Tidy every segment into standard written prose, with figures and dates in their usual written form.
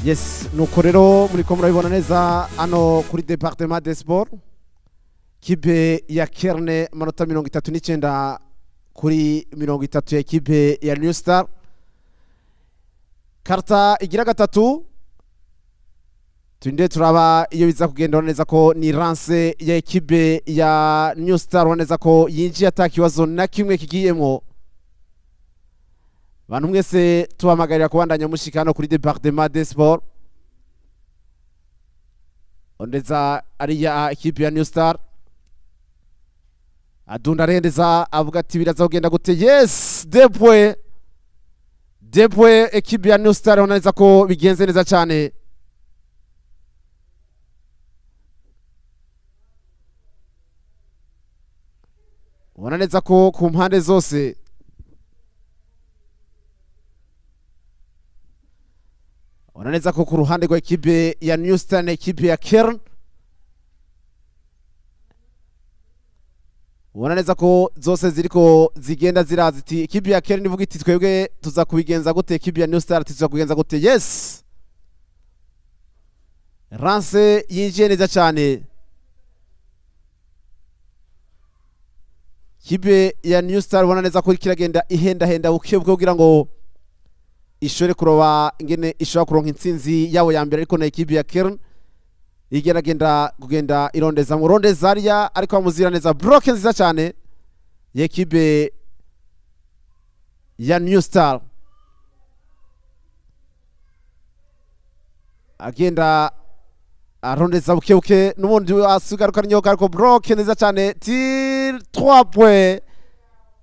Yes, nuko rero muri ko murabibona neza ano kuri département des sports kipe ya Kern manota 39 kuri 30 ya kipe ya New Star. Karta igira gatatu tunde turaba iyo biza kugenda neza ko ni lance ya ekipe ya New Star neza ko yinjiye atakibazo na kimwe kigiyemo. Bantu mwese tubamagarira kubandanya mushikano kuri département des sports. Ondeza ari ya ekipe ya New Star. Adunda rendeza avuga ati biraza kugenda gute. Yes, Depwe ekipe ya New Star oneza ko bigenze neza cyane. Wananeza ko ku mpande zose wananeza ko ku ruhande rwa ekipe ya New Star na ekipe ya Kern wananeza ko zose ziriko zigenda ziraziti ekipe ya Kern ivuga iti twebwe tuza kubigenza gute, ekipe ya New Star tuza kubigenza gute. Yes, Rance yinjiye neza cyane. Kibe ya New Star wananeza ko kiragenda ihenda buke kugira ngo ishore kuroba ingene ishobora kuronka intsinzi yawo ya mbere, ariko na ekipe ya Kern igeragenda kugenda irondeza muronde zaria ariko amuzira neza block nziza cyane ya ekipe ya New Star. Agenda arondeza buke n'ubundi asugaruka nyoka ariko block nziza cyane. Tir 3 points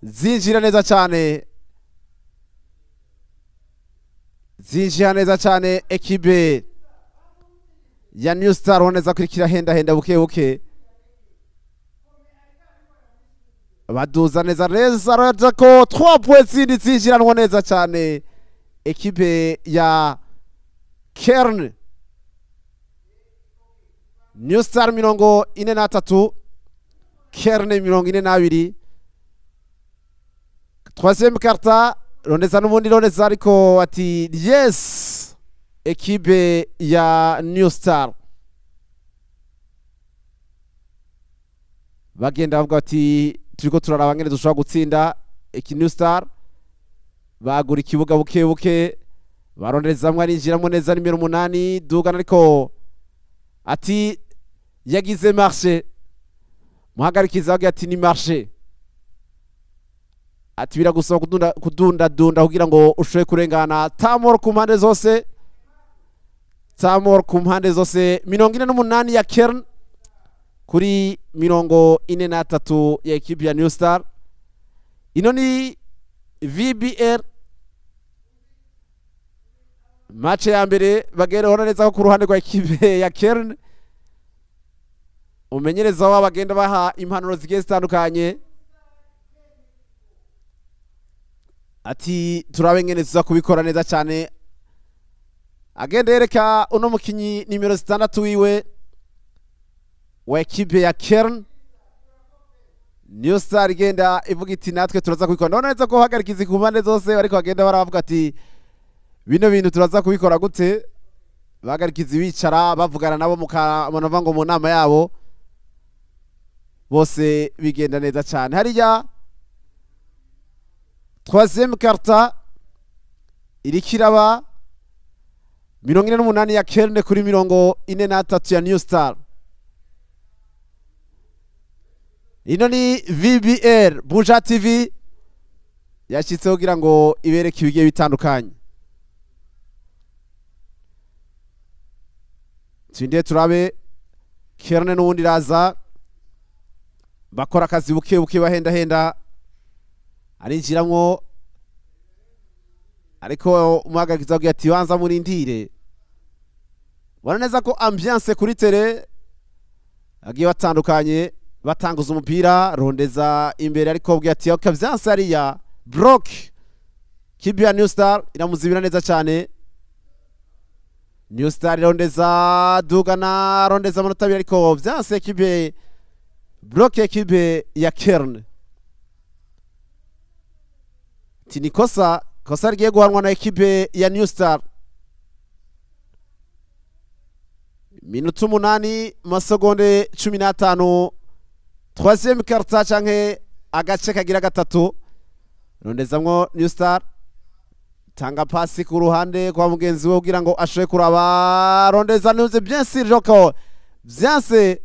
zinjira neza cyane, zinjira neza cyane ekipe ya New Star waneza kurikira henda buke baduza neza reza ko 3 points zindi zinjira neza cyane ekipe ya Kern. New Star 43 Kern 42. Troisième karta rondeza n'ubundi rondeza ariko ati yes ekipe ya New Star bagenda bavuga ati turiko turaraba ngene dushobora gutsinda New Star. Bagura ikibuga buke barondezamwe arinjiramo neza nimero 8 dugana ariko ati yagize marché muhagarikiza bavuga ati ni marché, ati biragusaba kudunda kugira ngo ushoye kurengana. Tamor ku mpande zose, Tamor ku mpande zose 48 ya Kern kuri 43 ya ekipe ya New Star. Ino ni VBR match ya mbere bagera honaneza ku ruhande rwa ekipe ya Kern. Umenyereza wa bagenda baha impanuro zigiye zitandukanye ati turabe ngene tuza kubikora neza cyane. Agenda yereka uno mukinyi nimero 6 wiwe wa ekipe ya Kern. New Star igenda ivuga iti natwe turaza kubikora. Ndabona neza ko hagarikizi ku mpande zose ariko bagenda baravuga ati bino bintu turaza kubikora gute. Bagarikizi bicara bavugana nabo mukanava ngo mu nama yabo bose bigenda neza cyane. Hariya troisième karta irikiraba 48 ya Kern kuri 43 ya New Star. Ino ni VBR BUJA TV yashitse kugira ngo ibereke ibigiye bitandukanye. Twinde turabe Kern n'ubundi raza bakora akazi buke bahenda arinjiramwo ariko umuhagarikiza avuga ati banza murindire. Wananeza ko ambiance kuri tele agiye batandukanye batanguza umupira rondeza imbere ariko avuga ati akavyanse ariya block kipe ya New Star iramuzibira neza cyane. New Star rondeza dugana rondeza amanota 2 ariko vyanse kipe block ekipe ya Kern. Tinikosa kosa rigiye guhanwa na ekipe ya New Star. minota 8 masegonde 15 troisième karta canke agace kagira gatatu rondezamwo New Star tanga pasi ku ruhande kwa mugenzi we kugira ngo ashoye kuraba rondeza nuze bien sûr joko vyanse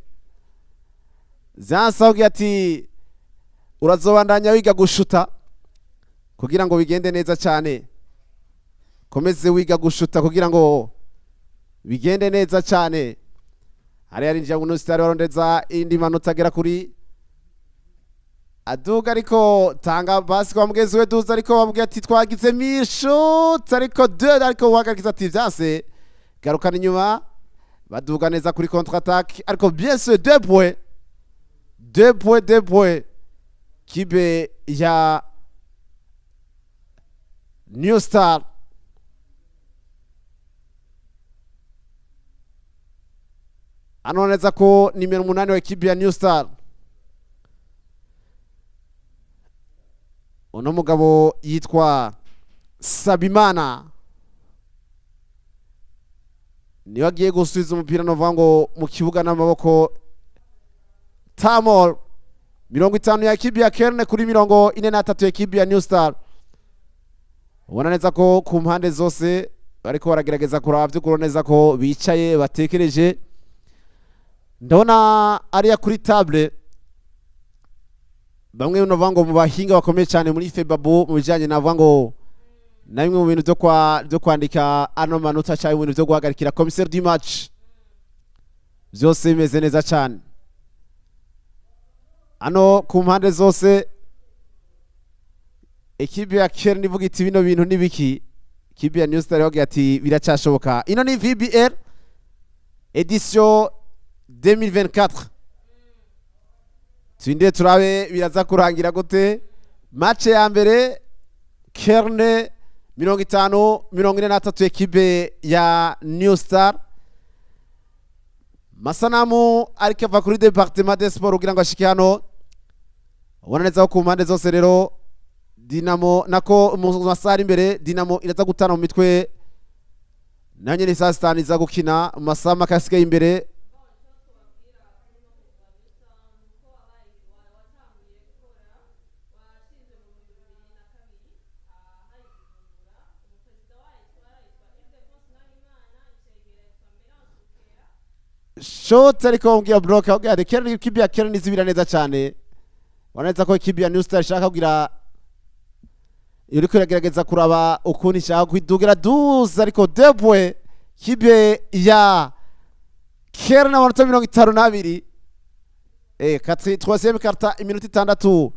ugira ati urazobandanya wiga gushuta kugira ngo bigende neza cyane komeze wiga gushuta kugira ngo bigende neza cyane hari yarinjira mu New Star warondeza indi manota agera kuri aduga ariko tanga basi kwa mugenzi we duza ariko bamubwiye ati twagize mishuta ariko ariko uhagarikiza ati vyanse garukana inyuma baduga neza kuri contre attaque ariko bien sûr 2 points kibe ya New Star anoneza ko nimero 8 wa kibe ya New Star uno mugabo yitwa Sabimana niwe agiye gusubiza umupira novuga ngo mu kibuga n'amaboko Tamol 50 ya kibi ya Kern kuri 43 ya kibi ya New Star ubona neza ko ku mpande zose bariko baragerageza kuraba by'ukuri neza ko bicaye batekereje ndabona ari kuri table bamwe novuga ngo mu bahinga bakomeye cyane muri Febabu mu bijanye navuga ngo na bimwe mu bintu byo kwandika ano manota cyangwa ibintu byo guhagarikira commissaire du match byose bimeze neza cyane ano ku mpande zose ekibi ya Kern ivuga iti bino bintu nibiki ekibi ya New Star yavuga ati biracashoboka ino ni VBR edition 2024 twinde turabe biraza kurangira gute match ya mbere Kern 50-43 ekibe ya New Star masanamu ariko ava kuri departement des sports kugira ngo ashike hano ubona neza ko ku mpande zose rero Dinamo nako mu masari imbere Dinamo iraza gutana mu mitwe nanye ni saa 5 iza gukina masama kasike imbere shot ariko ngiye block ogade Kern kibi ya Kern izibira neza cyane waneza ko kibi ya New Star shaka kugira yuriko iragerageza kuraba ukuni shaka kwidugira duza ariko debwe kibi ya Kern na 52 troisième karta iminota 6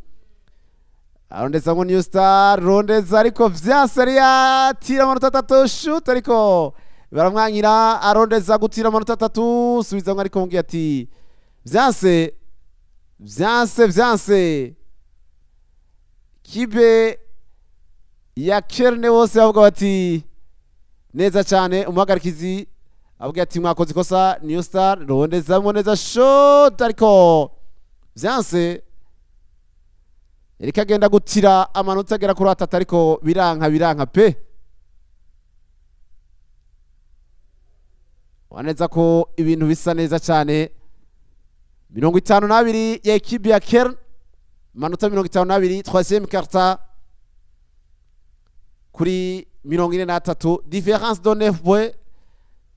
arondeza ngo New Star rondeza ariko vyaseria tira amanota 3 shoot ariko baramwanyira arondeza gutira amanota 3 subiza ngo ariko ngiye ati vyanse kibe ya Kern wose bavuga bati neza cyane umuhagarikizi avuga ati mwakoze ikosa New Star rondeza neza shot ariko vyanse erika agenda gutira amanota agera kuri 3 ariko biranka pe waneza ko ibintu bisa neza cyane 52 ya ekibi ya Kern manota 52 troisième karta kuri 43 différence de 9 points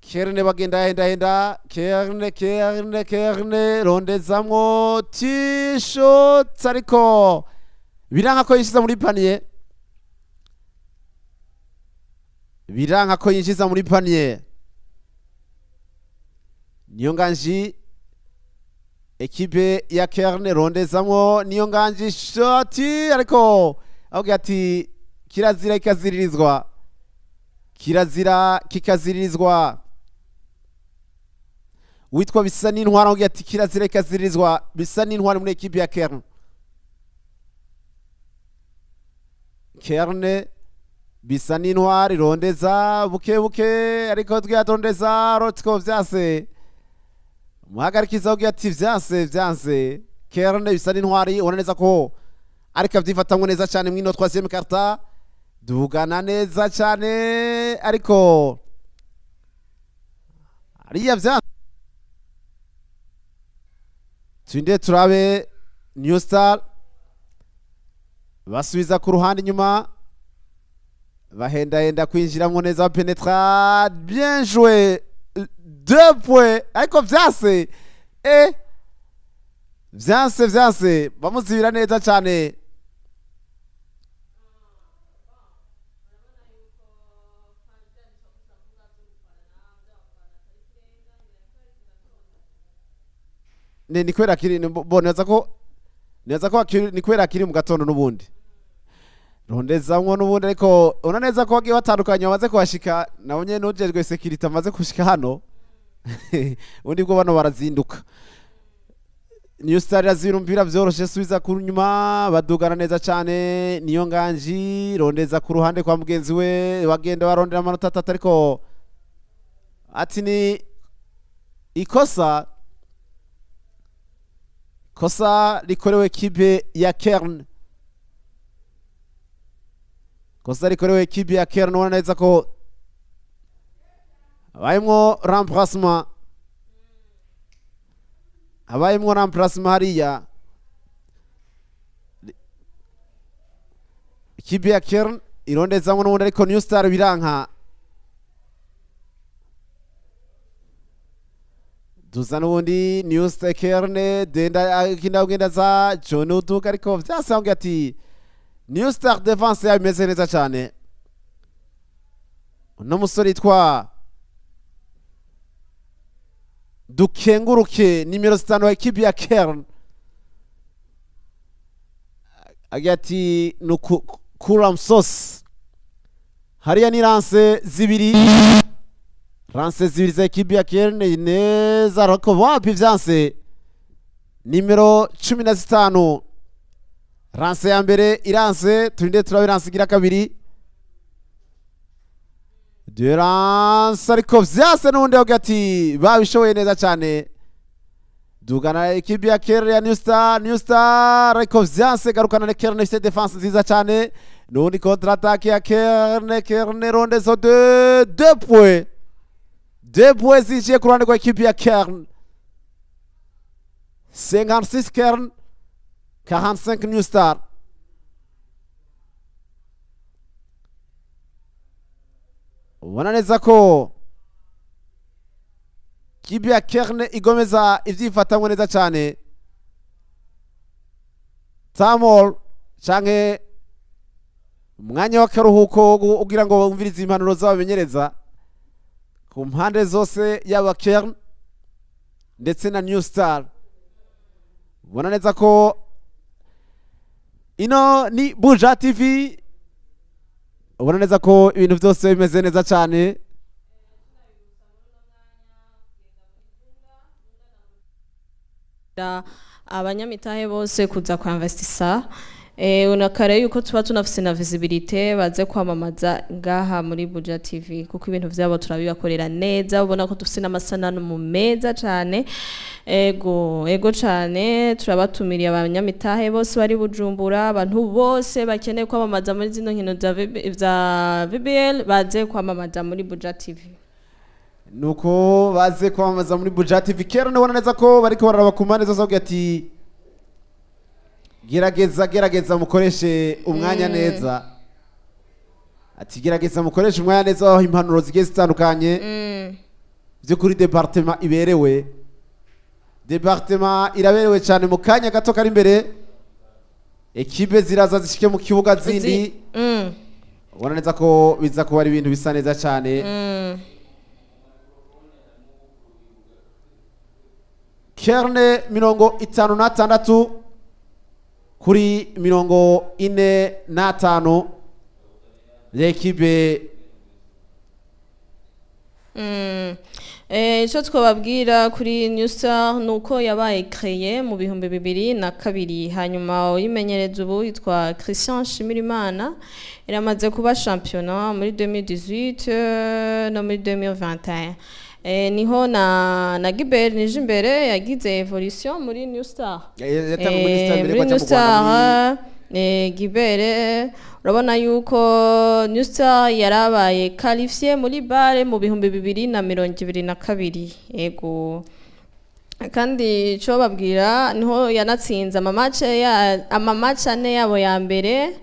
Kern bagenda henda Kern rondezamwo t-shot ariko biranka ko yinjiza muri panier niyo nganji ekipe ya Kern rondezamwo niyo nganji shot ariko avuga ati kirazira kikaziririzwa witwa bisa n'intwara avuga ati kirazira ikaziririzwa bisa n'intwara muri ekipe ya Kern bisa n'intwara irondeza buke ariko twiyatondeza rotko vyase muhagarikiza ugiye ati vyanse Kern bisa n'intwari ubona neza ko ariko avyifatamwe neza cyane mwino troisième karta dugana neza cyane ariko ariya vyanse Twinde turabe New Star basubiza ku ruhande inyuma bahenda kwinjiramwo neza penetra bien joué 2 points ariko vyase vyanse bamuzibira neza cyane ni kwera kiri boneza ko ni kwera kiri mu gatondo n'ubundi rondezamwo n'ubundi ariko ona neza ko bagiye batandukanye bamaze kuhashika nabonye n'ujejwe security amaze kushika hano undi bwo bano barazinduka New Star yazirumbira vyoroshe subiza ku nyuma badugana neza cyane niyo nganji rondeza ku ruhande kwa mugenzi we bagenda barondera amanota 3 ariko ati ni ikosa likorewe kibe ya Kern. Kosa likorewe kibe ya Kern wana neza ko habayemwo remplacement hariya kibe ya Kern irondezamwo n'ubundi ariko New Star biranka duza n'ubundi New Star Kern ugenda za John Uduka ariko vyasanzwe ati New Star defense yameze neza cyane uno musore yitwa Dukenguruke nimero 5 wa ekipi ya Kern agati nukuramsos hariya ni lance zibiri za ekipi ya Kern neza ariko wapi vyanse nimero 15 lance ya mbere iranse turinde turabe lance gira kabiri Durance ariko vyase n'undi hagati babishoboye neza cyane dugana ekipi ya Kern ya New Star ariko vyase garukana na Kern ifite defense nziza cyane n'undi contre attaque ya Kern rondezo 2 points zinjiye ku ruhande rwa ekipi ya Kern 56 Kern 45 New Star ubona neza ko kibi ya Kern igomeza ivyifatamwe neza cyane Tamol canke umwanya w'akaruhuko ugira ngo bumvirize impanuro z'abamenyereza ku mpande zose yaba Kern ndetse na New Star ubona neza ko ino ni BUJA TV ubona neza ko ibintu byose bimeze neza cyane abanyamitahe bose kuza kwa investisa unakare yuko tuba tunafise na visibility baze kwamamaza ngaha muri BUJA TV kuko ibintu vyabo turabibakorera neza ubona ko dufise n'amasanamu mu meza cyane ego cyane turabatumiriye abanyamitahe bose bari Bujumbura abantu bose bakeneye kwamamaza muri zino nkino za VBL baze kwamamaza muri BUJA TV nuko baze kwamamaza muri BUJA TV Kern ubona neza ko bariko bararaba ku mpande zose avuga ati gerageza mukoreshe umwanya neza ati gerageza mukoreshe umwanya neza aho impanuro zigiye zitandukanye byo kuri departement iberewe iraberewe cyane mu kanya gato kari imbere ekipe ziraza zishike mu kibuga zindi ubona neza ko biza kuba ari ibintu bisa neza cyane Kern 56 kuri 45 l'equipe ico twababwira kuri New Star nuko yabaye créé mu bihumbi 2002 hanyuma uyimenyereza ubu yitwa Christian Shimirimana iramaze kuba championnat muri 2018 no muri 2021 niho na Gilbert nije imbere yagize evolution muri New Star muri New Star Gilbert urabona yuko New Star yarabaye qualifié muri bare mu bihumbi 2022 yego kandi cyo babwira niho yanatsinze amamatch ane yabo ya mbere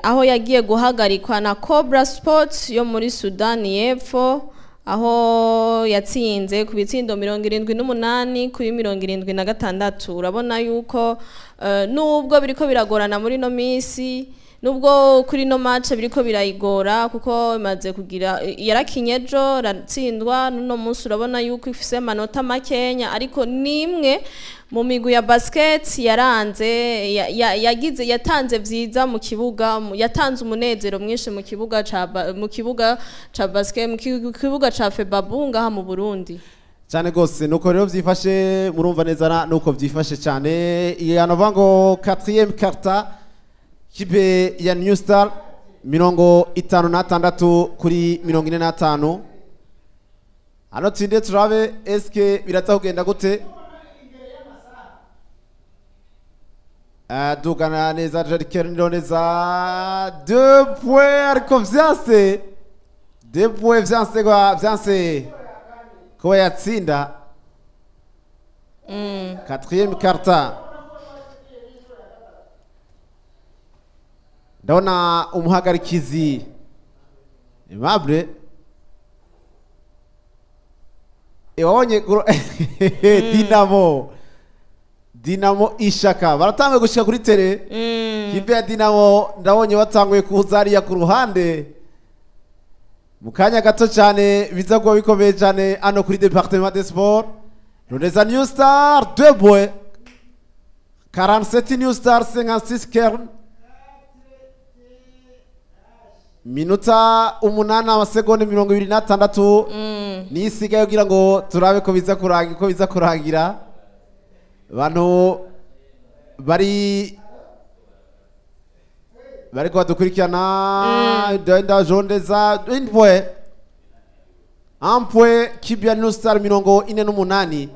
aho yagiye guhagarikwa na Cobra Sports yo muri Sudani y'Epfo aho yatsinze ku bitsindo 78 kuri 76. Urabona yuko nubwo biriko biragorana muri no misi, nubwo kuri no match biriko birayigora kuko imaze kugira yarakinyejo ratsindwa no munsi. Urabona yuko ifise amanota makenya, ariko nimwe mu migwi ya basket yaranze yatanze vyiza mu kibuga, yatanze umunezero mwinshi mu kibuga ca basket, mu kibuga ca Febabu ngaha mu Burundi cyane gose. Nuko rero vyifashe, murumva neza nuko vyifashe cyane. Yanova ngo 4e karta kibe ya New Star 56 kuri 45. Hano tinde turabe eske biraza kugenda gute. Dugana neza Kern neza 2 points, ariko vyanse 2 points vyanse ko yatsinda 4e karta. Ndabona umuhagarikizi Aimable wabonye Dinamo Ishaka baratanguye gushika kuri tele. Kipe ya Dinamo ndabonye batanguye kuza ariya ku ruhande mu kanya gato cyane, biza kuba bikomeye cyane ano kuri Departement des Sports. Rondeza New Star 2 points, 47 New Star 56 Kern. Minota 8 amasegonda 26 nisigaye kugira ngo turabe ko biza kurangira. Abantu bari ko dukurikirana Denda Jondeza Indwe Ampwe Kibya New Star 48.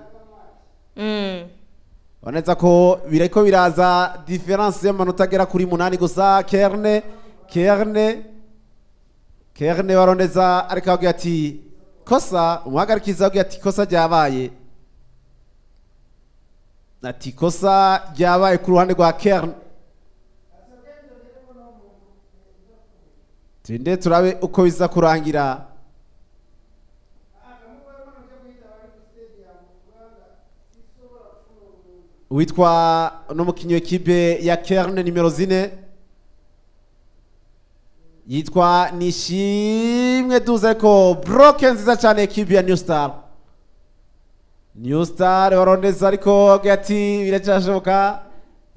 Waneza ko bireko biraza difference y'amanota agera kuri 8 gusa. Kerne barondeza ariko avuga ati kosa, umuhagarikiza avuga ati kosa ryabaye. Ati kosa ryabaye ku ruhande rwa Kern. Tinde turabe uko biza kurangira. Witwa n'umukinyi w'ikipe ya Kern nimero 4 yitwa Nishimwe Duze ko broken nziza cyane ekipe ya New Star. New Star warondeza ariko gati biracashoboka.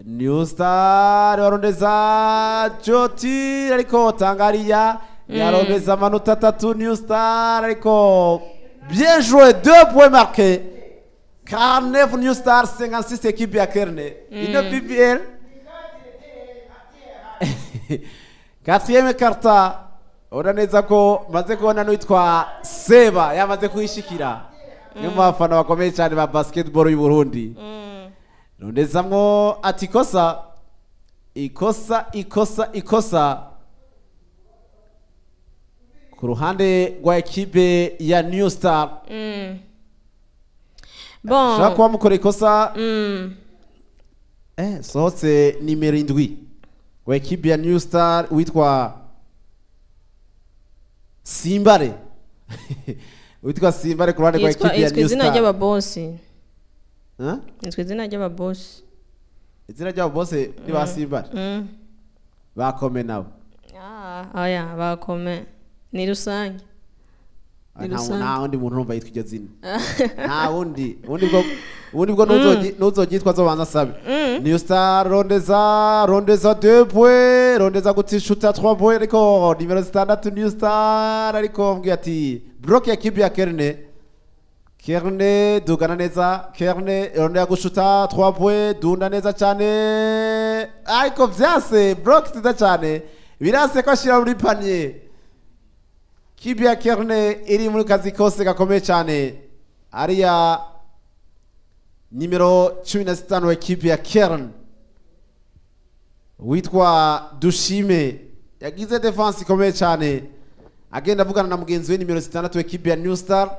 New Star warondeza Joti ariko Tangaria yarondeza amanota 3. New Star ariko bien joué, 2 points marqués. 49 New Star 56 ekipe ya Kern. Ino PPL 4e karta. Uraneza ko maze kubona n'witwa Seba yamaze kuishikira. Ni mafana bakomeye cyane ba basketball y'u Burundi. Nondezamwo ati ikosa ku ruhande rwa ekipe ya New Star. Bon, shaka kuba mukora ikosa. Sohotse nimero 7 wa ekipe ya New Star witwa Simbare. Witwa Simbare ku ruhande rwa ekipe ya New Star. Izina ry'ababosi. Izina ry'ababosi ni ba Simbare. Bakome nabo. Oya bakome ni rusange. Nta wundi muntu urumva yitwa iryo zina. Nta wundi bwo nuzogitwa zobanza sabe. New Star rondeza 2 points, rondeza gutishuta 3 points ariko nimero 6 New Star ariko mbwiye ati block ya kipe ya Kerne dugana neza. Kerne rondeza gushuta 3 points, dunda neza cyane ariko vyase block nziza cyane, birase ko ashira muri panier. Kipe ya Kern iri muri kazi kose gakomeye cyane. Ariya nimero 15 wa kipe ya Kern witwa Dushime yagize defense ikomeye cyane, agenda avugana na mugenzi we nimero 6 wa kipe ya New Star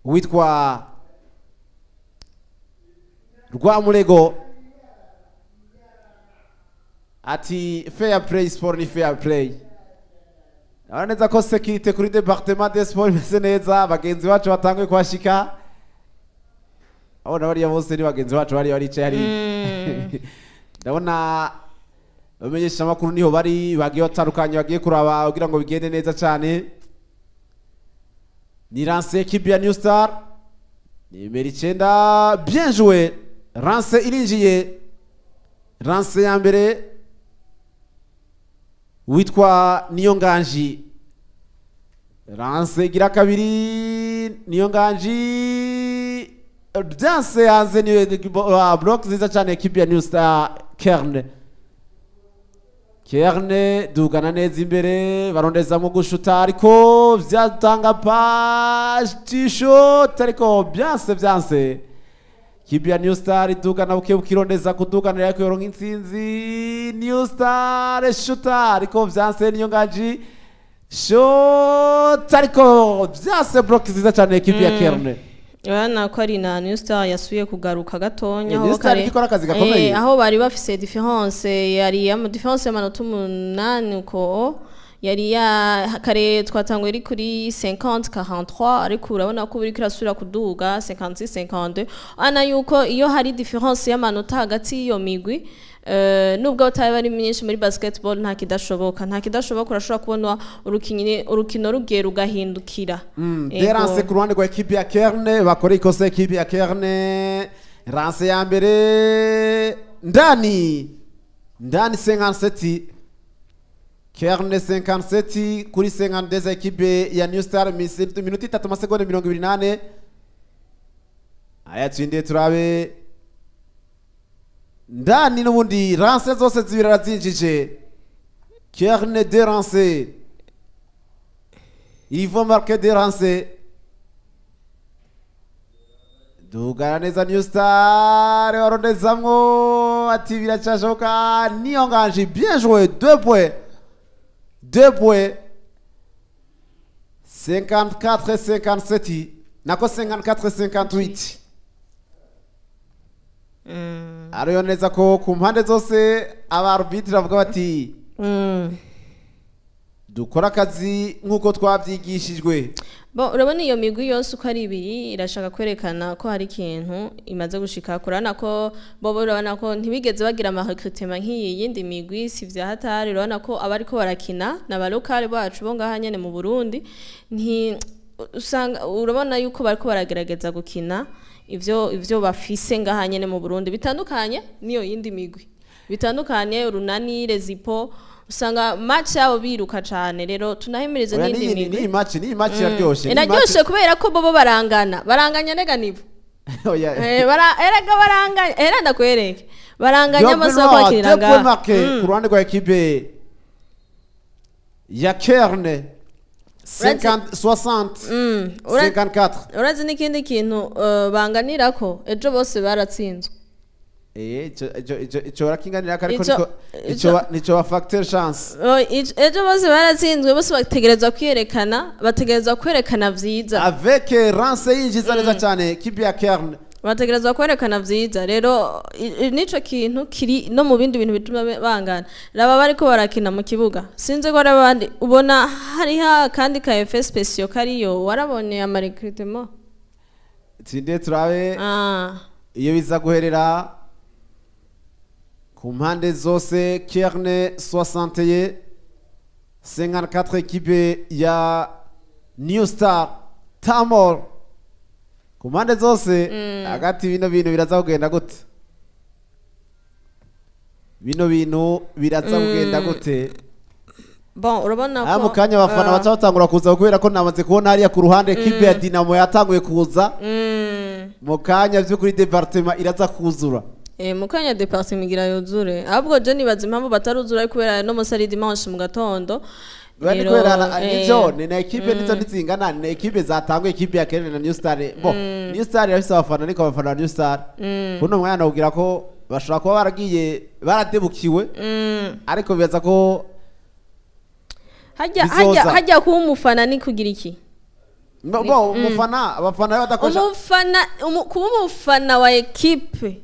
witwa Rwamurego ati fair play sport ni fair play. Abana neza ko security kuri departement de sport imeze neza, bagenzi bacu batanguye kwashika. Abona bari bose ni bagenzi bacu bari baricaye hari. Ndabona bamenyesha amakuru niho bari bagiye batandukanye bagiye kuraba kugira ngo bigende neza cyane. Ni lance equipe ya New Star. Nimero 9 bien joué. Lance irinjiye. Lance ya mbere witwa Niyonganji. Lance gira kabiri Niyonganji. Dance yanze ni block ziza cyane equipe ya New Star Kern. Kern dugana neza imbere barondeza mu gushuta ariko vyatanga page t-shirt ariko byanse kibi ya New Star dugana buke bukirondeza kudugana yako yoronka intsinzi. New Star shuta ariko byanse Niyonganji shot ariko byanse block ziza cyane kibi ya Kern. Yana ko ari na New Star yasuye kugaruka gatonya aho kare aho bari bafise difference yari ya difference y'amanota 8 uko yari ya kare twatanguye iri kuri 50-43 ariko urabona ko biri kirasubira kuduga 56-52 ana yuko iyo hari difference y'amanota hagati y'iyo migwi nubwo bataba ari myinshi muri basketball nta kidashoboka urashobora kubona urukino rugiye rugahindukira. Derance ku ruhande rwa equipe ya Kern bakora ikose equipe ya Kern. Rance ya mbere ndani 57 Kern 57 kuri 52 equipe ya New Star minute 3 amasegonda 28. Aya twinde turabe ndani n'ubundi Rance zose zibira zinjije. Kern de Rance. Ils vont marquer des Rance. Dugana neza New Star barondezamwo ati biracashoka. Niyonganji bien joué 2 points. 54-57 nako 54-58. Ariyo neza ko ku mpande zose abarbitre bavuga bati dukora akazi nkuko twabyigishijwe. Bo urabona iyo migwi yose uko ari ibiri irashaka kwerekana ko hari ikintu imaze gushika kurana ko bo urabona ko ntibigeze bagira recruitment nk'iyi yindi migwi si vya hatari. Urabona ko abariko barakina na local bacu bo ngaha nyene mu Burundi usanga urabona yuko bariko baragerageza gukina ivyo bafise ngaha nyene mu Burundi bitandukanye niyo yindi migwi bitandukanye urunani rezipo usanga match yabo biruka cyane. Rero tunahimiriza n'indi migwi ni match yaryoshe inaryoshe kubera ko bobo baranganya nega nibo erega baranganya era ndakwereke baranganya amaso kwakira ngaha ku ruhande rwa equipe ya Kern 54. Urazi n'ikindi kintu banganira ko ejo bose baratsinzwe. Ico barakinganira ariko nico factor chance. Ejo bose baratsinzwe bose bategerezwa kwerekana vyiza. Avec Rance yinjiza neza cyane kibi ya Kern. Bategerezwa kwerekana vyiza. Rero nico kintu kiri no mu bindi bintu bituma bangana. Raba bariko barakina mu kibuga. Sinze ko abandi ubona hari kandi ka FS special kariyo warabonye ama recruitment. Tinde turabe. Iyo biza guherera ku mpande zose Kern 61 54 equipe ya New Star Tamor ku mpande zose hagati bino bintu biraza kugenda gute bon urabona ko mukanya abafana batangura kuza kubera ko namaze kubona hariya ku ruhande equipe ya Dinamo yatanguye kuza mukanya by'ukuri departement iraza kuzura. Mukanya departement igira yuzure ahubwo je nibaza impamvu bataruzura kubera no musari dimanche mu gatondo. Rero nizo ni na equipe nizo nitsingana ni equipe zatangwe equipe ya Kern na New Star. New Star yafise abafana niko abafana New Star kuno mwana ugira ko bashaka kuba baragiye baradebukiwe ariko bibaza ko hajya ku umufana ni kugira iki umufana abafana badakoresha umufana wa equipe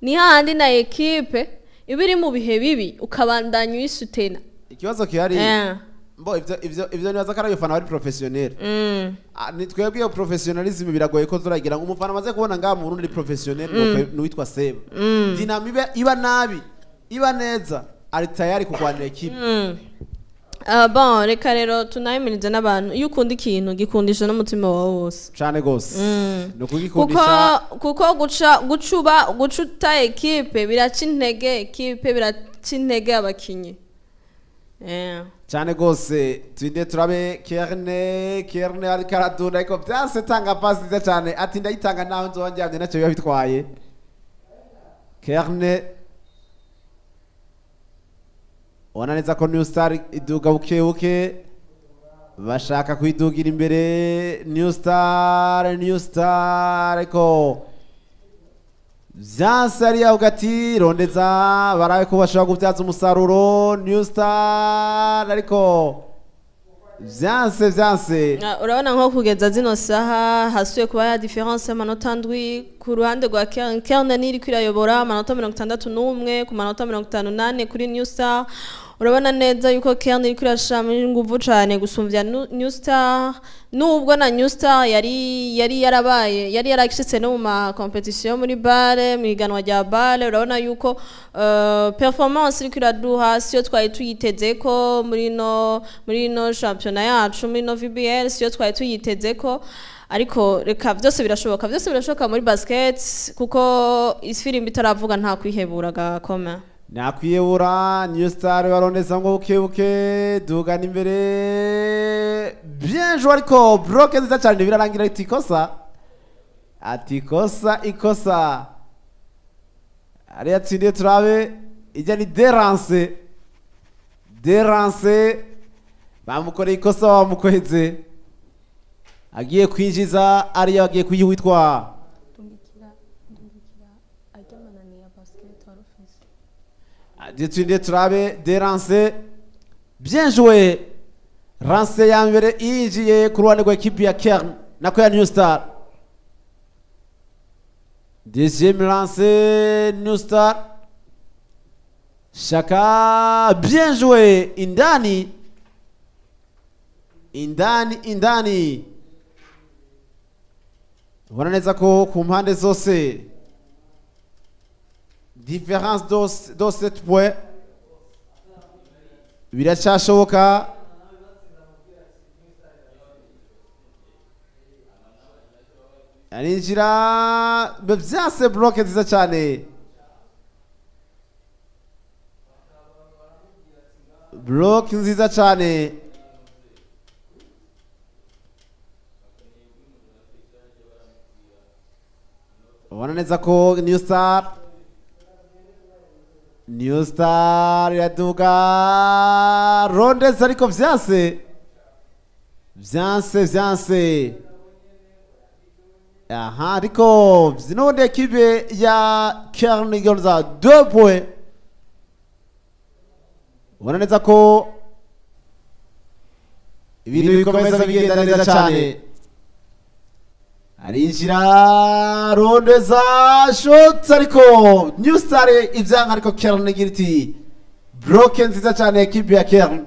ni handi na ekipe iba iri mu bihe bibi ukabandanya uyisutena ikibazo kihari mbo ivyo nibaza ko ari abafana bari professionnel ni twebwe iyo professionalism biragoye ko turagira ngo umufana amaze kubona ngaha mu Burundi ni professionnel n'uwitwa Seba dinamibe iba nabi iba neza ari tayari kugwanira ekipe bon reka rero tunayimirize n'abantu iyo ukunda ikintu gikundisha n'umutima wawe wose cyane gose no kugikundisha kuko gucuta ekipe biraca intege abakinyi cyane gose twinde turabe Kern ari karadunda ariko byase tanga pass nziza cyane ati ndayitanga naho nzonjyamye nacyo biba bitwaye Kern wana neza ko New Star iduga buke bashaka kwidugira imbere New Star ariko Vyansari ya ugati rondeza baraye ko bashaka guvyaza umusaruro New Star ariko vyanse urabona nko kugeza zino saha hasuye kuba ya difference y'amanota ndwi ku ruhande rwa Kern niri kwirayobora amanota 61 ku manota 58 kuri New Star urabona neza yuko Kern iri kwirashama inguvu cyane gusumvya New Star nubwo na New Star yari yarakishitse no mu ma competition muri bale mu ihiganwa rya bale urabona yuko performance iri kwiraduha siyo twari tuyiteze ko muri no championnat yacu muri no VBL siyo twari tuyiteze ko ariko reka byose birashoboka muri basket kuko isfirimbi itaravuga nta kwihebura gakoma nakwiyebura New Star barondeza ngo buke dugana imbere bien joué ariko bloke nziza cyane birarangira ikosa ari yatsindiye turabe ijya ni derance bamukoreye ikosa bamukweze agiye kwinjiza ari agiye kuyiwitwa Ditinde turabe derance bien joué Rance ya mbere injiye ku ruhande rwa ekipi ya Kern nako ya New Star deuxième lance New Star Shaka bien joué indani ubona neza ko ku mpande zose différence de 7 points biracashoboka arinjira byase bloke nziza cyane bloke nziza cyane ubona neza ko New Star yaduga rondeza ariko vyanse aha ariko zinonde ekipe ya Kern igorza 2 points ubona neza ko ibintu bikomeza bigenda neza cyane arinjira rondeza shot ariko New Star ivyanga ariko Kern igiriti broken nziza cyane ekipe ya Kern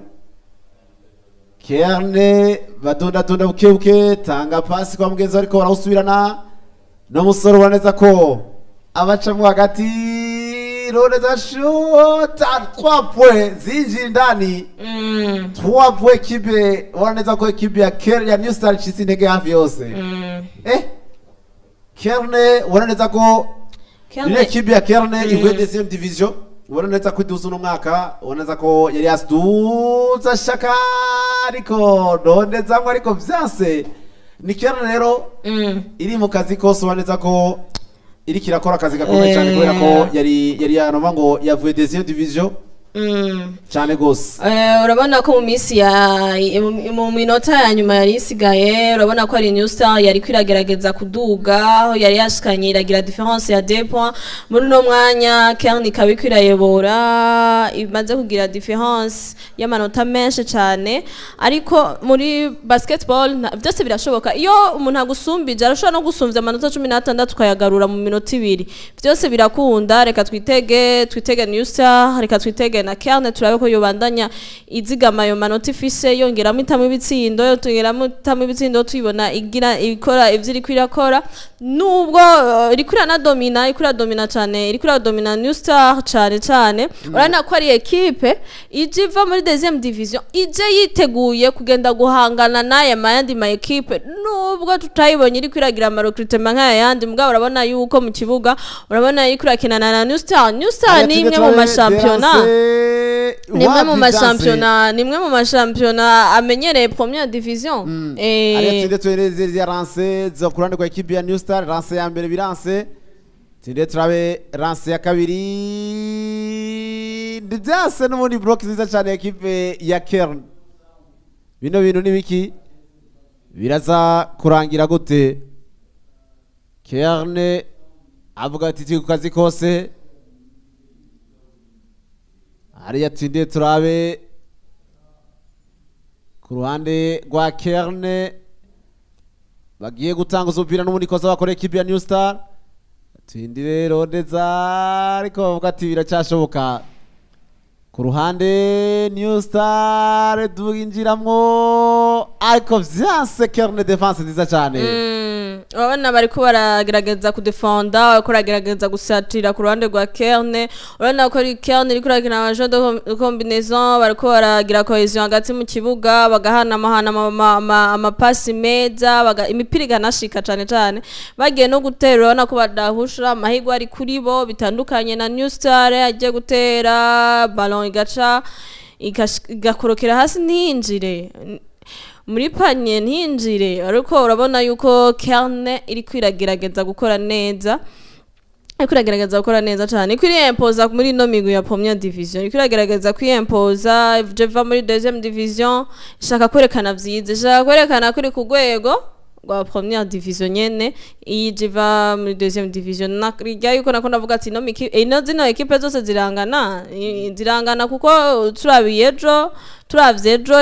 badunda buke tanga pasi kwa mugenzi ariko barahusubirana no musoro baneza ko abacamwe hagati rondeza shot 3 points zinjira ndani 3 points ekipe baneza ko ekipe ya Kern ya New Star chisi ndege hafi yose Kern wananeza ko ile ekipe ya Kern ivuye deuxième division wananeza ko iduza no mwaka wananeza ko yari astuza Shaka ariko ndondeza ngo ariko vyanse ni Kern rero iri mu kazi kose wananeza ko iri kirakora akazi gakomeye cyane kubera ko yari yanova ngo yavuye deuxième division cyane gose. Urabona ko mu minsi mu minota ya nyuma yari isigaye, urabona ko ari New Star yari kwiragerageza kuduga, yari yashikanye iragira difference ya 2 points muri no mwanya. Kern ikaba kwirayobora, imaze kugira difference y'amanota menshi cyane, ariko muri basketball byose birashoboka. Iyo umuntu agusumbije arashobora no gusumvya amanota 16 ukayagarura mu minota 2, byose birakunda. Reka twitege New Star, reka twitege na Kern, turabe ko yobandanya izigama ayo manota ifise, yongeramo itamo ibitsindo, tuyibona ikora ivyo iri kwirakora, nubwo iri kuradomina cyane, iri kuradomina New Star cyane. Urabona ko ari equipe ije iva muri deuxième division, ije yiteguye kugenda guhangana n'aya mayandi ma equipe, nubwo tutayibonye iri kwiragira ama recruitment nk'aya yandi, mugabo urabona yuko mu kibuga urabona iri kurakinana na New Star ni imwe mu mashampiyona, nimwe mu mashampiyona amenyereye première division. Aretse ndetse yaranse zo kurande kwa equipe ya New Star, ranse ya mbere biranse, tinde turabe ranse ya kabiri byase n'ubundi block nziza cyane equipe ya Kern. Bino bintu nibiki biraza kurangira gute? Kern avuga ati turi ku kazi kose, hariya tinde turabe ku ruhande rwa Kern bagiye gutanguza umupira n'ubundi koza bakora equipe ya New Star. Tindi rero ndeza ariko bavuga ati biracyashoboka ku ruhande New Star duginjiramwo, ariko vyanse Kern defense nziza cyane. Urabona bariko baragerageza kudefenda, bariko baragerageza gusatira ku ruhande rwa Kern. Urabona ko ari Kern iri kurakina ama jeu de combinaison, bariko baragira cohesion hagati mu kibuga, bagahana amapasi meza, imipira iganashika cyane, bagiye no gutera. Urabona ko badahusha amahigwa ari kuri bo, bitandukanye na New Star agiye gutera ballon igaca igakorokera hasi ntinjire muri panye ntinjire, ariko urabona yuko Kern iri kwiragerageza gukora neza, cyane. Kwiri impoza muri no migwi ya première division, iri kwiragerageza kwiyempoza, jeva muri deuxième division, ishaka kwerekana vyize, ishaka kwerekana kuri ku rwego rwa première division nyene, iyi jiva muri deuxième division. Nakrijya yuko nako navuga ati no zino equipe zose zirangana kuko turavye ejo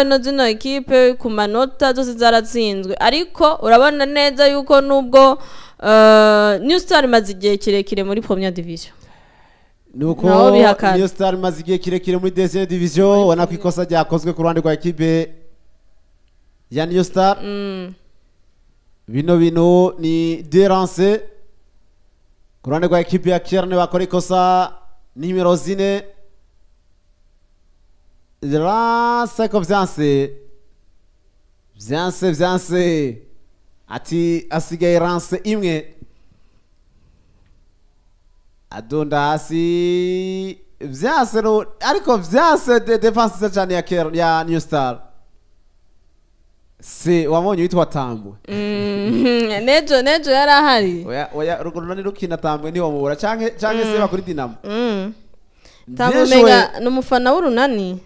ino zino equipe ku manota zose zaratsinzwe, ariko urabona neza yuko nubwo New Star imaze igihe kirekire muri première division, nuko New Star imaze igihe kirekire muri deuxième division, wana ko ikosa ryakozwe ku ruhande rwa equipe ya New Star. Bino ni derance ku ruhande rwa equipe ya Kern, bakora ikosa nimero 4 ranse ko vyanse ati asigaye ranse imwe, adonda hasi vyanse no, ariko vyanse defense cyane ya Kern ya New Star. Se wamonye witwa Tambwe nejo yarahari, oya ruguru ni rukina Tambwe ni wamubura canke se bakuri Dinamo. Tambwe mega numufana w'urunani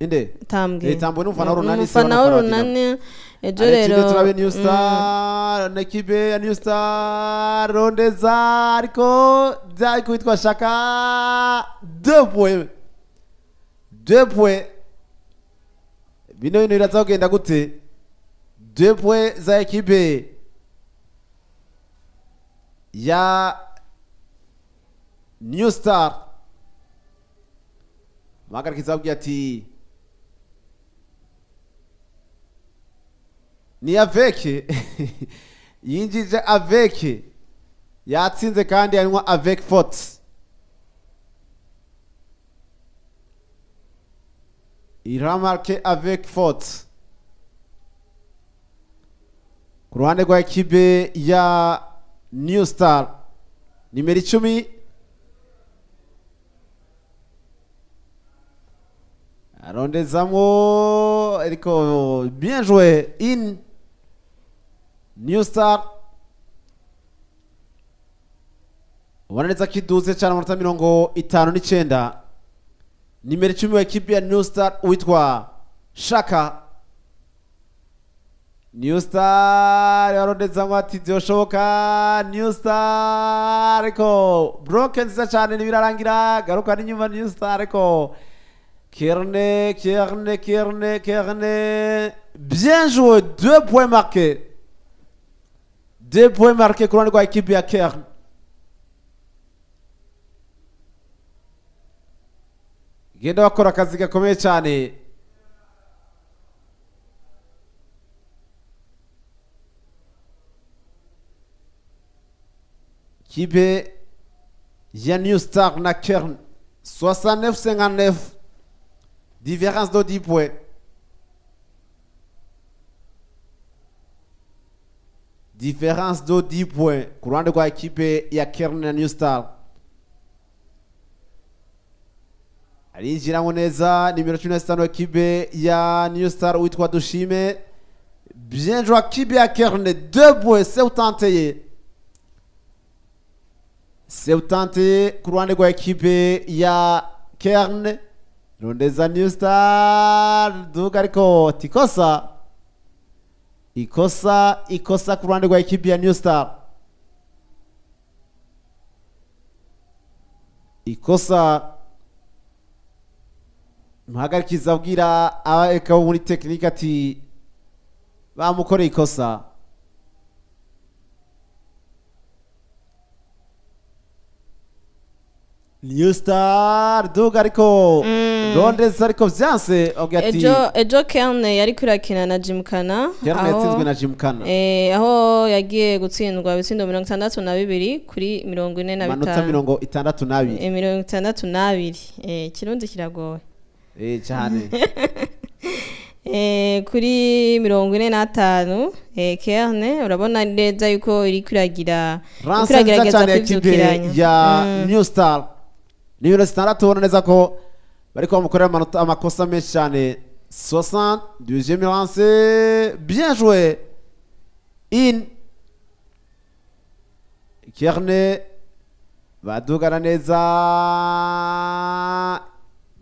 inde Tambwe n'umufana w'urunani, umufana w'urunani. Ejo rero turabe New Star na equipe ya New Star rondeza, ariko byari kwitwa shaka 2 points. Bino biraza kugenda gute? 2 points za equipe ya New Star. Magara kizabwi ati ni avec yinjije avec, yatsinze kandi yanywa avec faute. Il remarque avec faute ku ruhande rwa equipe ya New Star nimero 10 arondezamo, ariko bien joué in New Star. Ubona neza kiduze cyane amanota 59. nimero 10 wa ekipe ya New Star witwa Shaka. New Star yarondeza ngo ati byoshoboka. New Star ariko broken nziza cyane nibirarangira, garuka n'inyuma New Star ariko Kern, bien joué, 2 points marqués. 2 points marqués pour l'équipe de Kern. Genda bakora akazi gakomeye cyane. Kibe ya New Star na Kern 69-59. Différence de 10 points. Différence de 10 points. Courant de quoi équipe ya Kern na New Star. Alinjira neza numéro 15 ekipe ya New Star witwa Dushime. Bien joué ekipe ya Kern, 2 points, c'est tenté. C'est tenté courant de quoi équipe ya Kern. Rondeza New Star duka ariko ikosa ku ruhande rwa ekipi ya New Star. Ikosa muhagarikiza abwira abeka muri tekinike ati bamukoreye ikosa. New Star duka ariko Rondeza ariko vyanse ogati ejo Kern yari kurakina na Jimkana. Kern yatsinzwe na Jimkana. Aho yagiye gutsindwa bitsindo 62 kuri 45. Manota 62. 62. Kirundi kiragoye. Cyane. Kuri 45 Kern urabona neza yuko iri kuragira kwivyukiranya ya New Star. Nimero 6 tubona neza ko bariko bamukorera amanota amakosa menshi cyane. 60 deuxième lance, bien joué. Kern badugana neza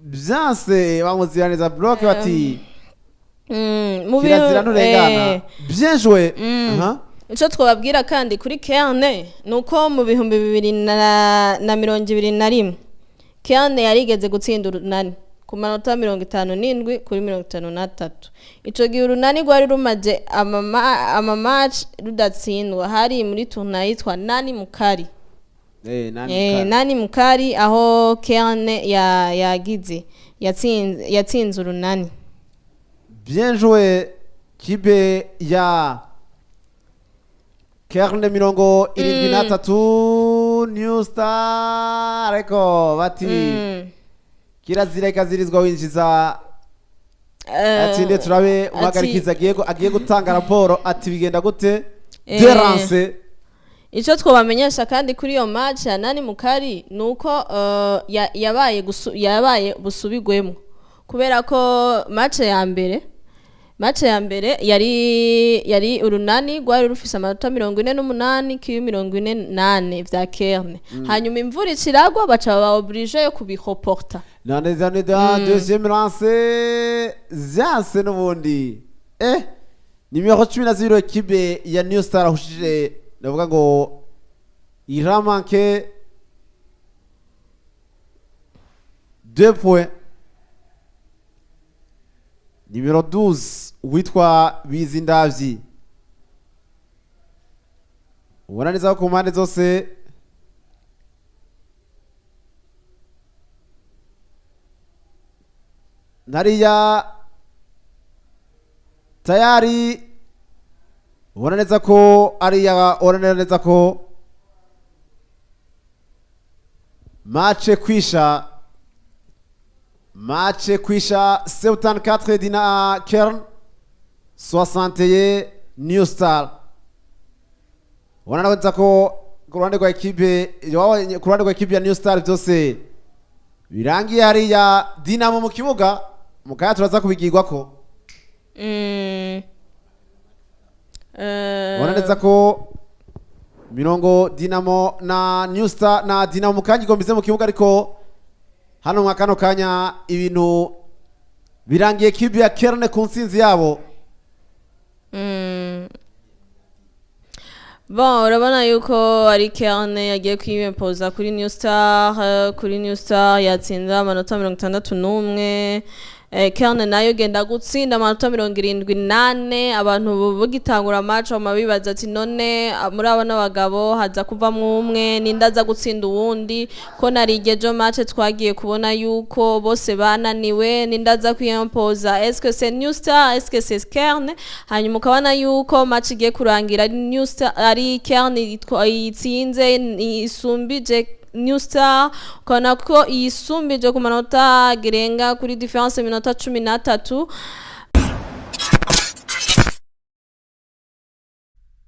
byanse bamuzira neza block bati kirazira nurengana. Bien joué. Ico twababwira kandi kuri Kern nuko mu bihumbi 2021 Kern yarigeze gutsinda urunani ku manota 57 kuri 53. Ico gihe urunani rwari rumaze ama match rudatsindwa, hari muri tournoi yitwa Nani Mukari. Nani Mukari aho Kern yagize yatsinze urunani. Bien joué kibe ya Kern 73 New Star ariko bati kirazira ikazirizwa winjiza atinde turabe umagarikiza agiye gutanga raporo ati bigenda gute derance. Ico twabamenyesha kandi kuri iyo match ya Nani Mukari nuko yabaye busubigwemo kubera ko match ya mbere yari urunani rwari rufise amanota 48 kiyo 48 vya Kern. Hanyuma imvura ikiragwa baca baba oblige yo kubihoporta. None zane da deuxième lance zase n'ubundi. Numéro 12 ekipe ya New Star ahushije ndavuga ngo iramanke 2 points. Numéro 12 witwa Bizindavyi. Ubona neza ko mpande zose nariya tayari. Ubona neza ko match kwisha 74 dina Kern 61 New Star. Wanaweza ko kurande kwa ekipe ya New Star byose birangiye hari ya Dinamo mu kibuga mukaya turaza kubigirwako. Wanaweza ko mirongo Dinamo na New Star na Dinamo mukanyi gombize mu kibuga ariko hano mwa kano kanya ibintu birangiye kibi ya Kern ku nsinzi yabo. Bon, urabona yuko ari Kern yagiye kwimpoza kuri New Star, kuri New Star yatsinda amanota 61. Kern nayo genda gutsinda amanota 78. Abantu bugitangura match bibaza ati none muri abana bagabo haza kuvamwe umwe nindaza gutsinda uwundi ko narigejo match twagiye kubona yuko bose bananiwe nindaza kwimpoza. Est-ce que c'est New Star, est-ce que c'est Kern? Hanyuma ukabona yuko match igiye kurangira New Star ari Kern itsinze isumbije New Star, ukabona ko yisumbije ku manota gerenga kuri difference minota 13.